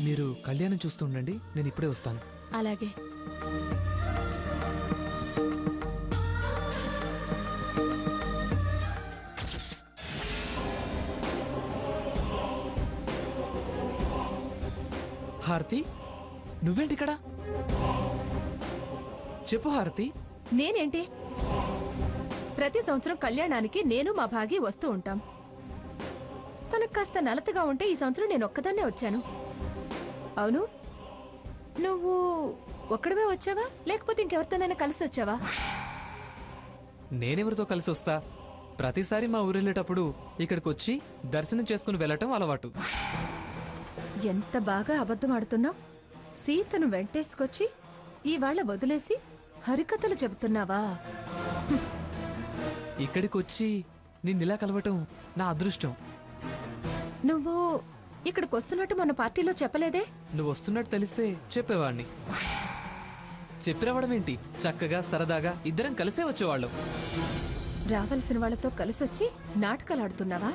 మీరు కళ్యాణం చూస్తూ ఉండండి, నేను ఇప్పుడే వస్తాను. అలాగే. హారతి, నువ్వేంటిక్కడ? చెప్పు హారతి. నేనేంటి, ప్రతి సంవత్సరం కళ్యాణానికి నేను మా భాగి వస్తూ ఉంటాం. తనకు కాస్త నలతగా ఉంటే ఈ సంవత్సరం నేను ఒక్కదాన్నే వచ్చాను. అవును, నువ్వు ఒక్కడవే వచ్చావా లేకపోతే ఇంకెవరితోనైనా కలిసి వచ్చావా? నేనెవరితో కలిసి వస్తా? ప్రతిసారి మా ఊరెళ్ళేటప్పుడు ఇక్కడికి వచ్చి దర్శనం చేసుకుని వెళ్ళటం అలవాటు. ఎంత బాగా అబద్ధం ఆడుతున్నావు. సీతను వెంటేసుకొచ్చి ఇవాళ వదిలేసి హరికథలు చెబుతున్నావా? ఇక్కడికి వచ్చి నిన్నిలా కలవటం నా అదృష్టం. నువ్వు ఇక్కడికి వస్తున్నట్టు మన పార్టీలో చెప్పలేదే? నువ్వు వస్తున్నట్టు తెలిస్తే చెప్పేవాణ్ణి. చెప్పి రావడం ఏంటి, చక్కగా సరదాగా ఇద్దరం కలిసే వచ్చేవాళ్ళం. రావలసిన వాళ్ళతో కలిసొచ్చి నాటకాలాడుతున్నావా?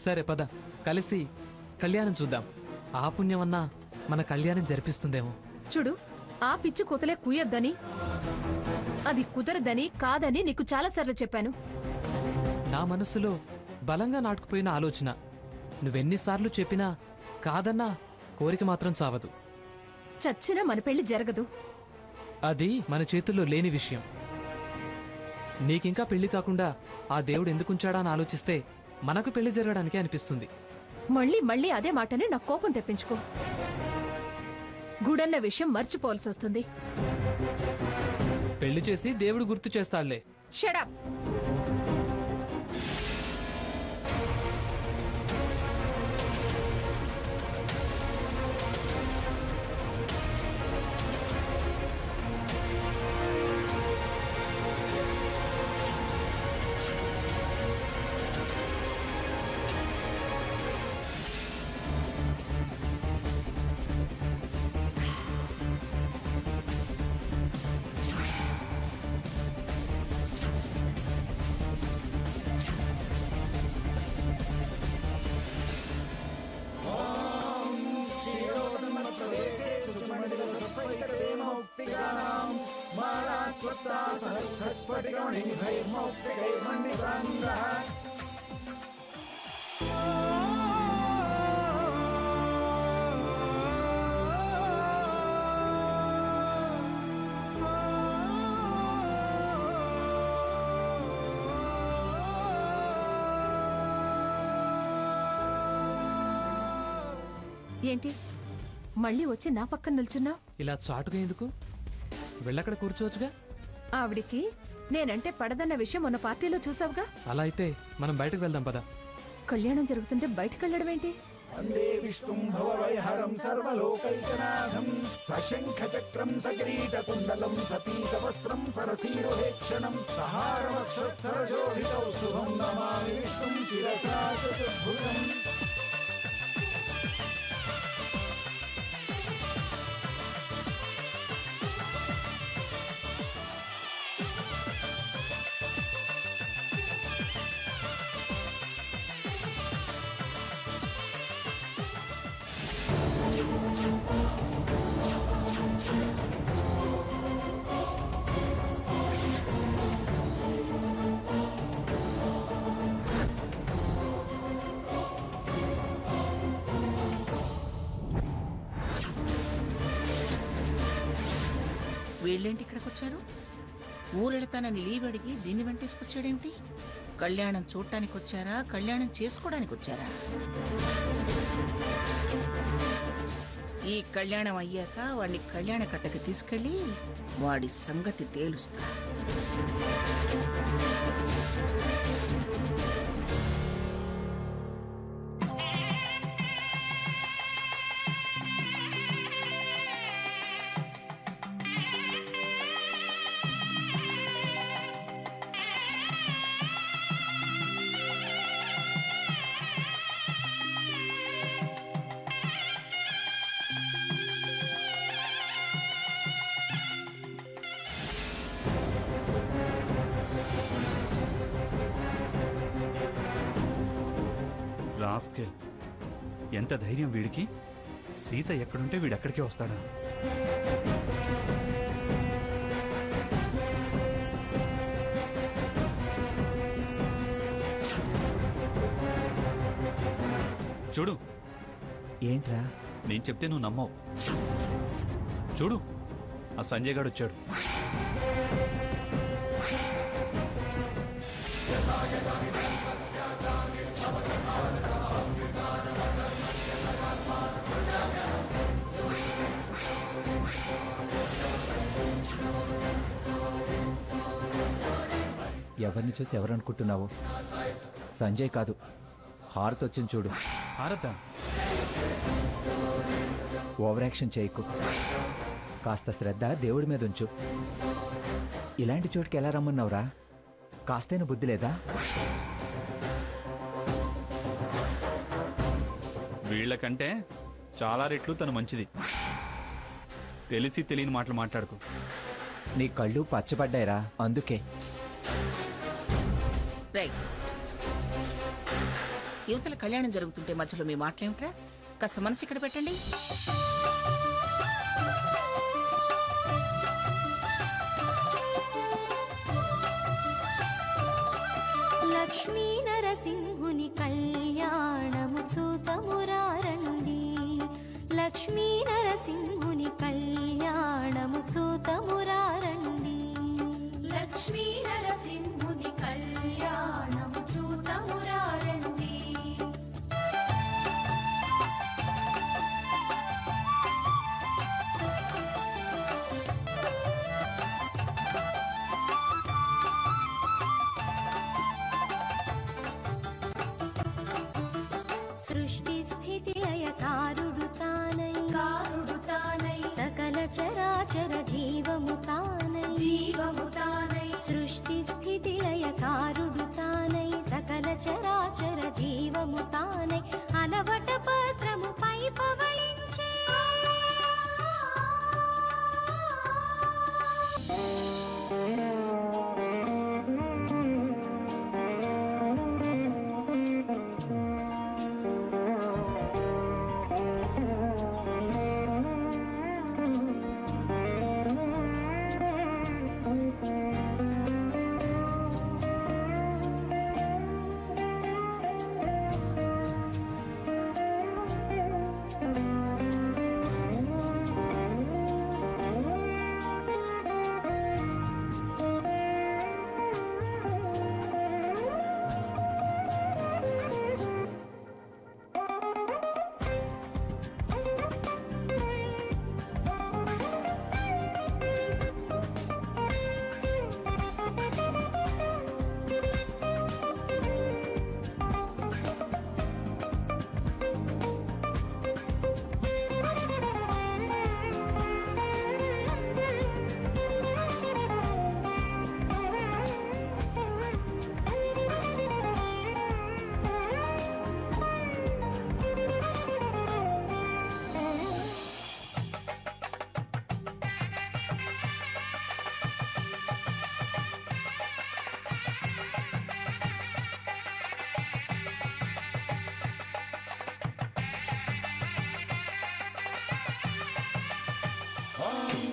సరే పద, కలిసి కళ్యాణం చూద్దాం. ఆ పుణ్యమన్నా మన కళ్యాణం జరిపిస్తుందేమో. చూడు, ఆ పిచ్చి కూతలే కుయ్యొద్దని, అది కుదరదని కాదని నీకు చాలాసార్లు చెప్పాను. నా మనస్సులో బలంగా నాటుకుపోయిన ఆలోచన. నువ్వెన్నిసార్లు చెప్పినా కాదన్నా కోరిక మాత్రం చావదు. చచ్చినా మన పెళ్లి జరగదు. అది మన చేతుల్లో లేని విషయం. నీకింకా పెళ్లి కాకుండా ఆ దేవుడు ఎందుకుంచాడా అని ఆలోచిస్తే మనకు పెళ్లి జరగడానికే అనిపిస్తుంది. మళ్ళీ మళ్ళీ అదే మాటని నాకు కోపం తెప్పించుకో. గుడన్న విషయం మర్చిపోవాల్సి వస్తుంది. పెళ్లి చేసి దేవుడు గుర్తు చేస్తాడులే. Shut up. ఏంటి మళ్ళీ వచ్చి నా పక్కన నిల్చున్నావు? ఇలా చాటుగా ఎందుకు? వెళ్ళక్కడ కూర్చోవచ్చుగా. ఆవిడికి నేనంటే పడదన్న విషయం మొన్న పార్టీలో చూసావుగా. అలా అయితే మనం బయటకు వెళ్దాం పద. కళ్యాణం జరుగుతుంటే బయటకు వెళ్ళడం ఏంటి? వందే విష్ణుం భవవైహరం సర్వలోకైకనాథం సశంఖచక్రం సకిరీటకుండలం సపీతవస్త్రం సరసీరోహేక్షణం సహారవక్షస్థరశోభితౌ శుభం నమామి విష్ణుం శిరసా చతుర్భుజం. వీళ్ళేంటి ఇక్కడికి వచ్చారు? ఊరెళ్తానని లీవ్ అడిగి దీన్ని వెంటేసుకొచ్చాడేమిటి? కళ్యాణం చూడటానికి వచ్చారా, కళ్యాణం చేసుకోవడానికి వచ్చారా? ఈ కళ్యాణం అయ్యాక వాడిని కళ్యాణ కట్టకి తీసుకెళ్లి వాడి సంగతి తేలుస్తా. రాస్కెల్, ఎంత ధైర్యం వీడికి! సీత ఎక్కడుంటే వీడు ఎక్కడికే వస్తాడా? చూడు, ఏంట్రా? నేను చెప్తే నువ్వు నమ్మవు. చూడు, ఆ సంజయ్ గాడు వచ్చాడు. ఎవరిని చూసి ఎవరనుకుంటున్నావు? సంజయ్ కాదు, హారత్ వచ్చింది చూడు. హారత? ఓవర్ యాక్షన్ చేయకు. కాస్త శ్రద్ధ దేవుడి మీద ఉంచు. ఇలాంటి చోటుకి ఎలా రమ్మన్నావురా? కాస్తైనా బుద్ధి లేదా? వీళ్ళకంటే చాలా రెట్లు తను మంచిది. తెలిసి తెలియని మాటలు మాట్లాడుకో. నీ కళ్ళు పచ్చబడ్డాయిరా, అందుకే. రైట్. యువతల కళ్యాణం జరుగుతుంటే మధ్యలో మీ మాటలేమిట్రా? కాస్త మనసు ఇక్కడ పెట్టండి. లక్ష్మీ నరసింహుని కళ్యాణము చూతమురారండి. లక్ష్మీ నరసింహుని కళ్యాణము చూతమురారండి. లక్ష్మీ నరసింహుని కళ్యాణము చూతమురారండి. సృష్టి స్థితి లయకారుడు తానై సకల చరాచర జీవము తానై సృష్టి స్థితి లయకారుడు తానై సకల చరాచర జీవము తానై అలవట పత్రము పై పవళించే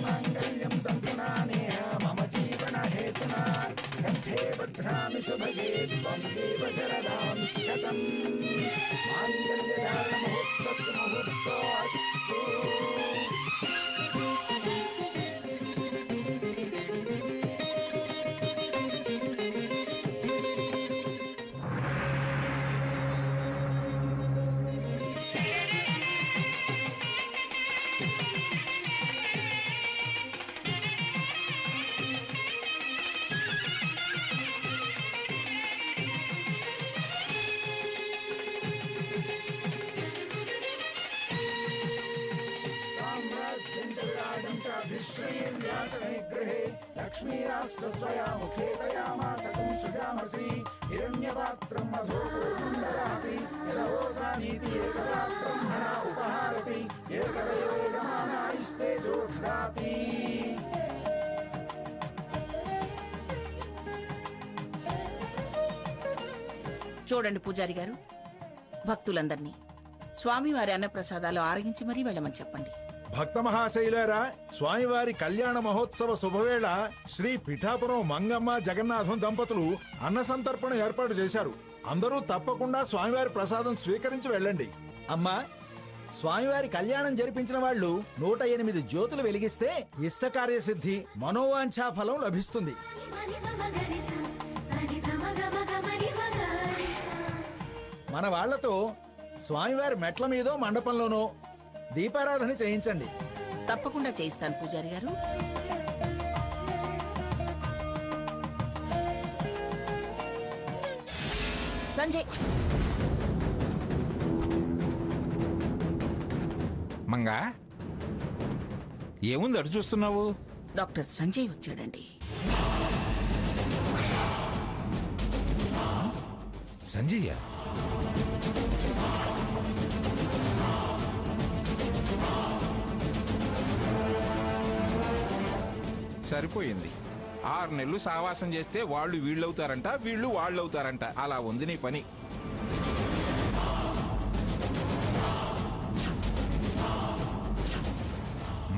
మాంగళ్యం తంతునానేహ మమ జీవన హేతునా కంఠే బధ్నామి శుభగే త్వం దేవ శరదాం శతం మాంగళ్యధారణ ముహూర్తస్సు ముహూర్తోస్తు. लक्ष्मीराष्ट्रस्वया मुखे दयामासकं सुजामसि हिरण्यपात्रं मधुपूर्णन्ददाति यदवोसानीति एकदा ब्रह्मणा उपहारति एकदयो यजमानायस्तेजो ददाति. చూడండి పూజారి గారు, భక్తులందరినీ స్వామివారి అన్నప్రసాదాలు ఆరగించి మరీ వెళ్ళమని చెప్పండి. భక్త మహాశైలారా, స్వామివారి కళ్యాణ మహోత్సవ శుభవేళ శ్రీ పిఠాపురం మంగమ్మ జగన్నాథం దంపతులు అన్న సంతర్పణ ఏర్పాటు చేశారు. అందరూ తప్పకుండా స్వామివారి ప్రసాదం స్వీకరించి వెళ్ళండి. అమ్మా, స్వామివారి కళ్యాణం జరిపించిన వాళ్ళు 108 జ్యోతులు వెలిగిస్తే ఇష్టకార్యసిద్ధి, మనోవాంఛా ఫలం లభిస్తుంది. మన వాళ్లతో స్వామివారి మెట్ల మీదో మండపంలోనో దీపారాధన చేయించండి. తప్పకుండా చేయిస్తాను పూజారి గారు. సంజయ్, మంగా ఏముంది అటు చూస్తున్నావు? డాక్టర్ సంజయ్ వచ్చాడండి. సంజయ్య సరిపోయింది. 6 నెలలు సావాసం చేస్తే వాళ్ళు వీళ్ళవుతారంట, వీళ్ళు వాళ్ళవుతారంట. అలా ఉంది నీ పని.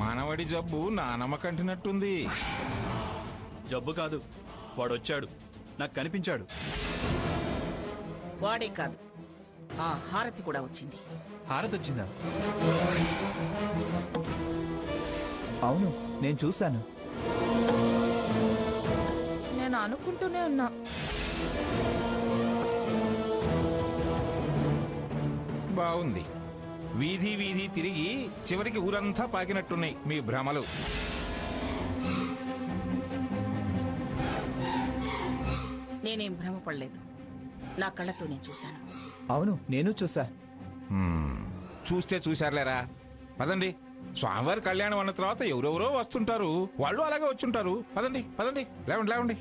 మనవడి జబ్బు నానమ్మకంటినట్టుంది. జబ్బు కాదు, వాడొచ్చాడు, నాకు కనిపించాడు. వాడే కాదు, ఆ హారతి కూడా వచ్చింది. హారతి వచ్చిందా? అవును, నేను చూశాను. నేను అనుకుంటూనే ఉన్నా. బాగుంది. వీధి వీధి తిరిగి చివరికి ఊరంతా పాకినట్టున్నాయి మీ భ్రమలు. నేనేం భ్రమపడలేదు, నా కళ్ళతో నేను చూశాను. అవును, నేను చూసా. చూస్తే చూశారులేరా. పదండి, స్వామివారి కళ్యాణం అన్న తర్వాత ఎవరెవరో వస్తుంటారు, వాళ్ళు అలాగే వచ్చుంటారు. పదండి పదండి, లేవండి లేవండి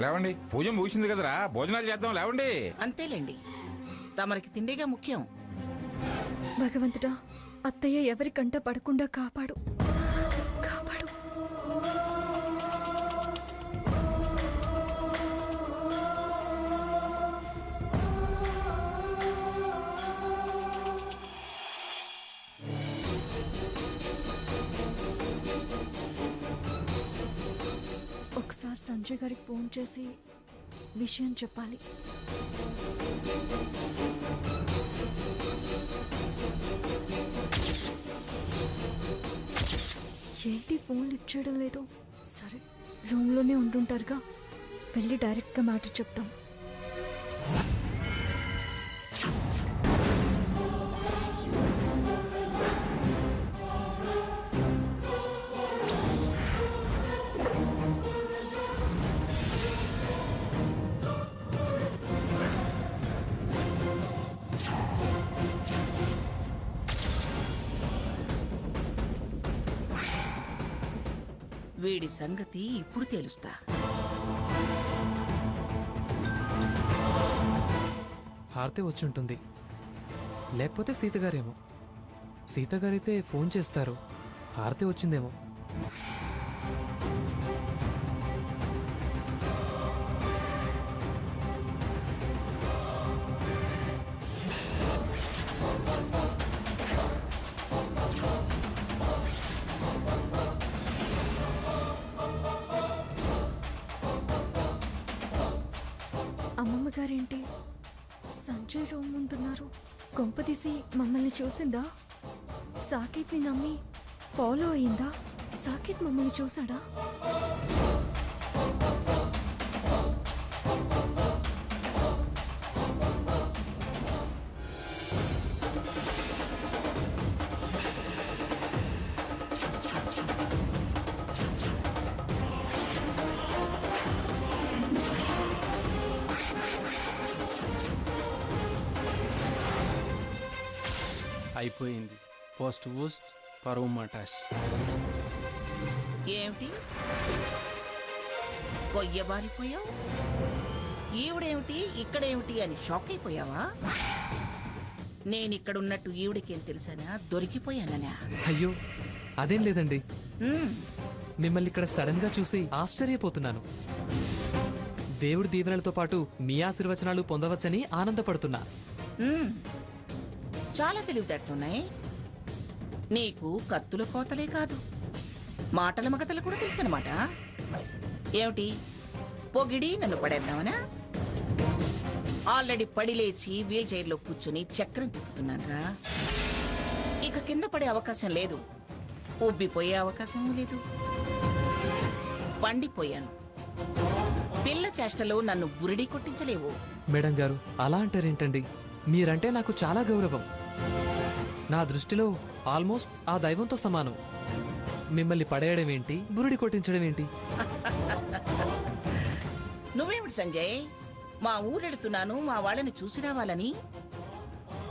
లేవండి. పూజ ముగిసింది కదరా, భోజనాలు చేద్దాం, లేవండి. అంతేలేండి, తమరికి తిండిగా ముఖ్యం. భగవంతుడా, అత్తయ్య ఎవరి కంట పడకుండా కాపాడు కాపాడు. ఒకసారి సంజయ్ గారికి ఫోన్ చేసి విషయం చెప్పాలి. ఏంటి ఫోన్ లిఫ్ట్ చేయడం లేదు? సరే, రూమ్లోనే ఉంటుంటారుగా, వెళ్ళి డైరెక్ట్గా మ్యాటర్ చెప్తాం. వీడి సంగతి ఇప్పుడు తెలుస్తా. హారతి వచ్చుంటుంది, లేకపోతే సీతగారేమో. సీతగారైతే ఫోన్ చేస్తారు, హారతి వచ్చిందేమో. అమ్మమ్మ గారేంటి సంజయ్ రూమ్ ముందున్నారు? కొంపదీసి మమ్మల్ని చూసిందా? సాకేత్ని నమ్మి ఫాలో అయిందా? సాకేత్ మమ్మల్ని చూసాడా? అయిపోయింది. పోస్ట్ ఊస్ట్ పరువు మటాష్. ఏమిటి కొయ్యబారిపోయావు? ఈవిడేమిటి ఇక్కడేమిటి అని షాక్ అయిపోయావా? నేనిక్కడున్నట్టు ఈవిడికేం తెలుసానా? దొరికిపోయాననా? అయ్యో, అదేం లేదండి. మిమ్మల్ని ఇక్కడ సడన్ గా చూసి ఆశ్చర్యపోతున్నాను. దేవుడి దీవెనలతో పాటు మీ ఆశీర్వచనాలు పొందవచ్చని ఆనందపడుతున్నా. చాలా తెలివితేటలున్నాయి. నీకు కత్తుల కోతలే కాదు, మాటల మగతలు కూడా తెలుసనమాట. ఏమిటి పొగిడి నన్ను పడేద్దామనా? ఆల్రెడీ పడి లేచి వీల్ చైర్లో కూర్చుని చక్రం తిప్పుతున్నానరా. ఇక కింద పడే అవకాశం లేదు, ఉబ్బిపోయే అవకాశం లేదు. పండిపోయాను. పిల్ల చేష్టలో నన్ను బురిడి కొట్టించలేవు. మేడం గారు అలా అంటారేంటండి? మీరంటే నాకు చాలా గౌరవం. నా దృష్టిలో ఆల్మోస్ట్ ఆ దైవంతో సమానం. మిమ్మల్ని పడేయడం ఏంటి, బురుడి కొట్టించడం ఏంటి? నువ్వేమిటి సంజయ్, మా ఊరెడుతున్నాను మా వాళ్ళని చూసి రావాలని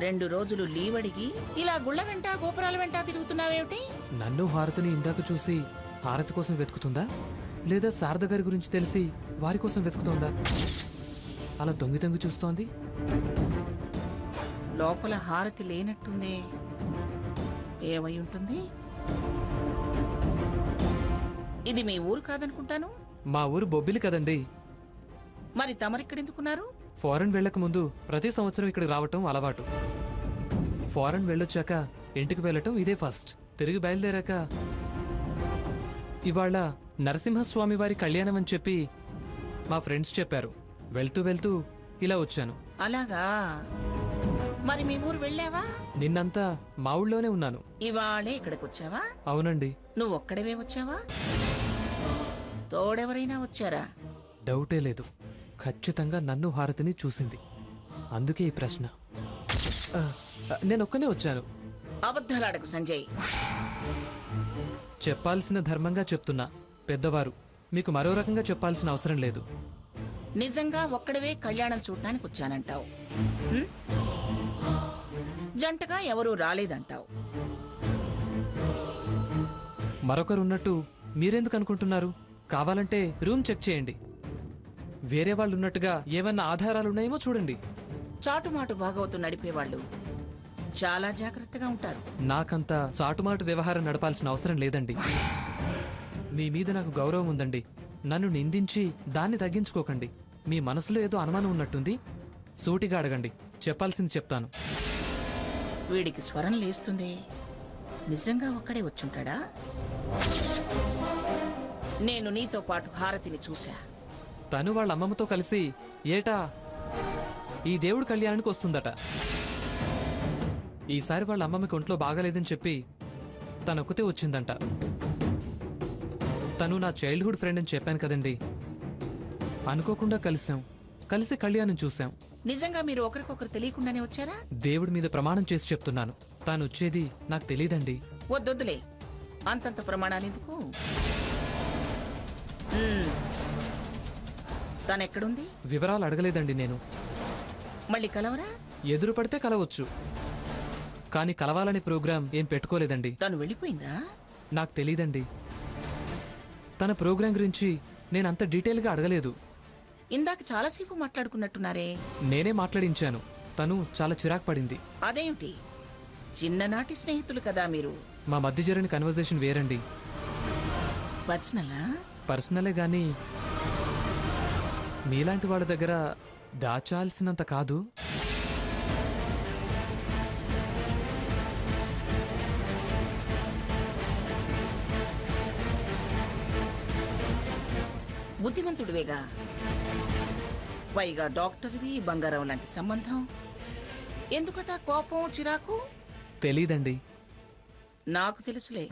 2 రోజులు లీవ్ అడిగి ఇలా గుళ్ళ వెంట గోపురాల వెంట తిరుగుతున్నావేమిటి? నన్ను హారతిని ఇందాక చూసి హారతి కోసం వెతుకుతుందా, లేదా శారద గారి గురించి తెలిసి వారి కోసం వెతుకుతుందా? అలా తొంగి తొంగి చూస్తోంది. లోపల హారతి లేనట్టుందే. ఏమై ఉంటుంది? ఇది మీ ఊరు కాదనుకుంటాను. మా ఊరు బొబ్బిలి కదండి. మరి తమరిక్కడెందుకున్నారు? ఫారెన్ వెళ్ళక ముందు ప్రతి సంవత్సరం ఇక్కడికి రావటం అలవాటు. ఫారెన్ వెళ్ళొచ్చాక ఇంటికి వెళ్ళటం ఇదే ఫస్ట్. తిరిగి బయలుదేరాక ఇవాళ నరసింహస్వామి వారి కళ్యాణం అని చెప్పి మా ఫ్రెండ్స్ చెప్పారు. వెళ్తూ వెళ్తూ ఇలా వచ్చాను. అలాగా, మరి మీ ఊరు వెళ్ళావా? నిన్నంతా మా ఊళ్ళోనే ఉన్నాను. ఇవాళే ఇక్కడికి వచ్చావా? అవునండి. నువ్వు ఒక్కడవే వచ్చావా? తోడెవరైనా వచ్చారా? డౌటే లేదు, ఖచ్చితంగా నన్ను హారతిని చూసింది. అందుకే ఈ ప్రశ్న. నేనొక్కనే వచ్చాను. అబద్ధాలాడకు సంజయ్. చెప్పాల్సిన ధర్మంగా చెప్తున్నా. పెద్దవారు, మీకు మరో రకంగా చెప్పాల్సిన అవసరం లేదు. నిజంగా ఒక్కడవే కళ్యాణం చూడటానికి వచ్చానంటావు. జంటగా ఎవరూ రాలేదంటావు. మరొకరున్నట్టు మీరెందుకు అనుకుంటున్నారు? కావాలంటే రూమ్ చెక్ చేయండి. వేరే వాళ్ళు ఉన్నట్టుగా ఏమన్నా ఆధారాలున్నాయేమో చూడండి. చాటుమాటు భాగవతం నడిపేవాళ్ళు చాలా జాగ్రత్తగా ఉంటారు. నాకంత చాటుమాటు వ్యవహారం నడపాల్సిన అవసరం లేదండి. మీ మీద నాకు గౌరవం ఉందండి. నన్ను నిందించి దాన్ని తగ్గించుకోకండి. మీ మనసులో ఏదో అనుమానం ఉన్నట్టుంది. సూటిగా అడగండి, చెప్పాల్సింది చెప్తాను. వీడికి స్వరం లేస్తుంది. నిజంగా ఒక్కడే వచ్చుంటాడా? నేను నీతో పాటు హారతిని చూశా. తను వాళ్ళ అమ్మమ్మతో కలిసి ఏటా ఈ దేవుడి కళ్యాణానికి వస్తుందట. ఈసారి వాళ్ళ అమ్మమ్మకి ఒంట్లో బాగాలేదని చెప్పి తనొక్కతే వచ్చిందంట. తను నా చైల్డ్హుడ్ ఫ్రెండ్ అని చెప్పాను కదండి. అనుకోకుండా కలిసి కళ్యాణం చూశాం. నిజంగా మీరు ఒకరికొకరు తెలియకుండానే వచ్చారా? దేవుడి మీద ప్రమాణం చేసి చెప్తున్నాను, తాను వచ్చేది నాకు తెలీదండి. వద్దొద్దులే, అంతంత ప్రమాణాలు ఎందుకు? తనెక్కడుంది? వివరాలు అడగలేదండి నేను. మళ్ళీ కలవరా? ఎదురు పడితే కలవచ్చు, కానీ కలవాలనే ప్రోగ్రాం ఏం పెట్టుకోలేదండి. తను వెళ్ళిపోయిందా? నాకు తెలీదండి. తన ప్రోగ్రాం గురించి నేనంత డీటెయిల్గా అడగలేదు. ఇందాక చాలాసేపు మాట్లాడుకున్నట్టున్నారే. నేనే మాట్లాడించాను. తను చాలా చిరాకు పడింది. అదేమిటి? చిన్ననాటి స్నేహితులు కదా మీరు. మా మధ్య జరిగిన కన్వర్జేషన్ వేరండి. పర్సనలా? పర్సనలే గాని మీలాంటి వాళ్ళ దగ్గర దాచాల్సినంత కాదు. బుద్ధిమంతుడివేగా, పైగా డాక్టర్వి, బంగారం లాంటి సంబంధం. ఎందుకట కోపం, చిరాకు? తెలీదండి. నాకు తెలుసులే.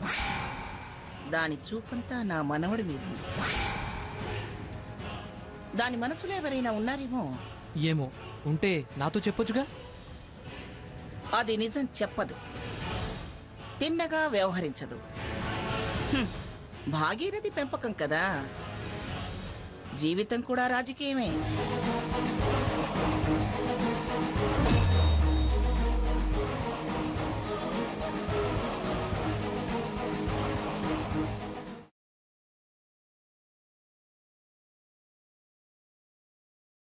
దాని చూపంతా నా మనవడి మీద ఉంది. దాని మనసులో ఎవరైనా ఉన్నారేమో. ఏమో ఉంటే నాతో చెప్పొచ్చుగా. అది నిజం చెప్పదు, తిన్నగా వ్యవహరించదు. భాగీరథి పెంపకం కదా. జీవితం కూడా రాజకీయమే.